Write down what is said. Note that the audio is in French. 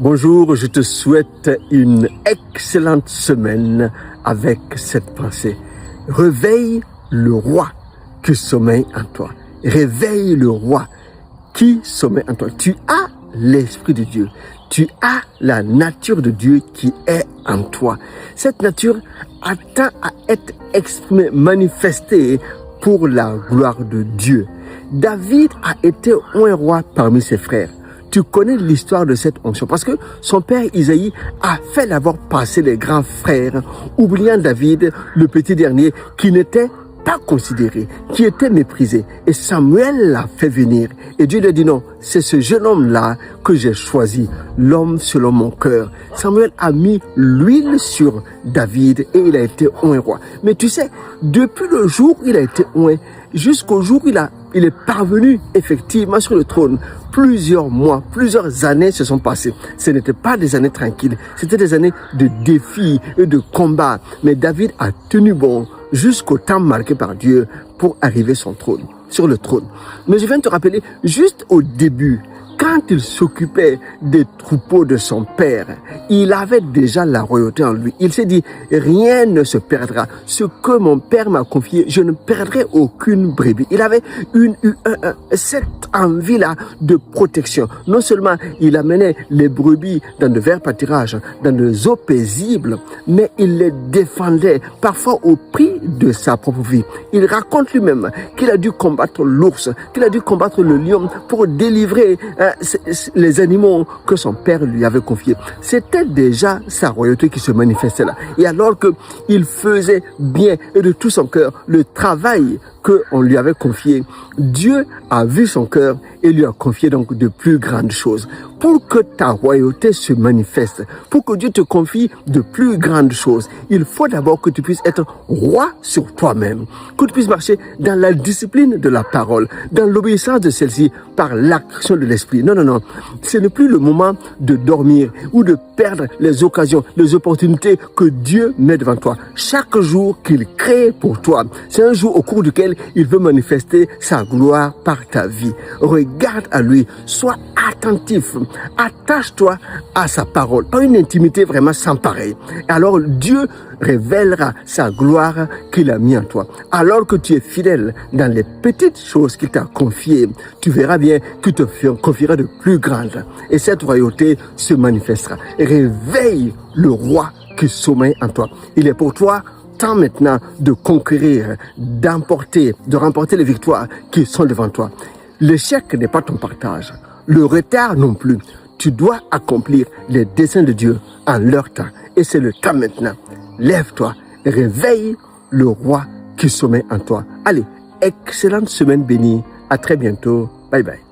Bonjour, je te souhaite une excellente semaine avec cette pensée. Réveille le roi qui sommeille en toi. Réveille le roi qui sommeille en toi. Tu as l'Esprit de Dieu. Tu as la nature de Dieu qui est en toi. Cette nature attend à être exprimée, manifestée pour la gloire de Dieu. David a été un roi parmi ses frères. Tu connais l'histoire de cette onction parce que son père Isaïe a fait l'avoir passer les grands frères, oubliant David, le petit dernier, qui n'était pas considéré, qui était méprisé. Et Samuel l'a fait venir. Et Dieu lui a dit non, c'est ce jeune homme-là que j'ai choisi, l'homme selon mon cœur. Samuel a mis l'huile sur David et il a été un roi. Mais tu sais, depuis le jour où il a été un, jusqu'au jour où il est parvenu effectivement sur le trône, plusieurs mois, plusieurs années se sont passées. Ce n'étaient pas des années tranquilles, c'était des années de défis et de combats. Mais David a tenu bon jusqu'au temps marqué par Dieu pour arriver sur le trône. Mais je viens de te rappeler, juste au début, quand il s'occupait des troupeaux de son père, il avait déjà la royauté en lui. Il s'est dit, rien ne se perdra. Ce que mon père m'a confié, je ne perdrai aucune brebis. Il avait cette envie-là de protection. Non seulement il amenait les brebis dans de verts pâturages, dans des eaux paisibles, mais il les défendait, parfois au prix de sa propre vie. Il raconte lui-même qu'il a dû combattre l'ours, qu'il a dû combattre le lion pour délivrer les animaux que son père lui avait confiés. C'était déjà sa royauté qui se manifestait là. Et alors qu'il faisait bien et de tout son cœur le travail qu'on lui avait confié, Dieu a vu son cœur et lui a confié donc de plus grandes choses. Pour que ta royauté se manifeste, pour que Dieu te confie de plus grandes choses, il faut d'abord que tu puisses être roi sur toi-même, que tu puisses marcher dans la discipline de la parole, dans l'obéissance de celle-ci par l'action de l'esprit. Non. Ce n'est plus le moment de dormir ou de perdre les occasions, les opportunités que Dieu met devant toi. Chaque jour qu'il crée pour toi, c'est un jour au cours duquel il veut manifester sa gloire par ta vie. Regarde à lui, sois attentif, attache-toi à sa parole, à une intimité vraiment sans pareil. Alors Dieu révélera sa gloire qu'il a mis en toi. Alors que tu es fidèle dans les petites choses qu'il t'a confiées, tu verras bien qu'il te confiera de plus grandes. Et cette royauté se manifestera. Réveille le roi qui sommeille en toi. Il est pour toi temps maintenant de conquérir, de remporter les victoires qui sont devant toi. L'échec n'est pas ton partage. Le retard non plus. Tu dois accomplir les desseins de Dieu en leur temps. Et c'est le temps maintenant. Lève-toi, réveille le roi qui sommeille en toi. Allez, excellente semaine bénie. À très bientôt. Bye bye.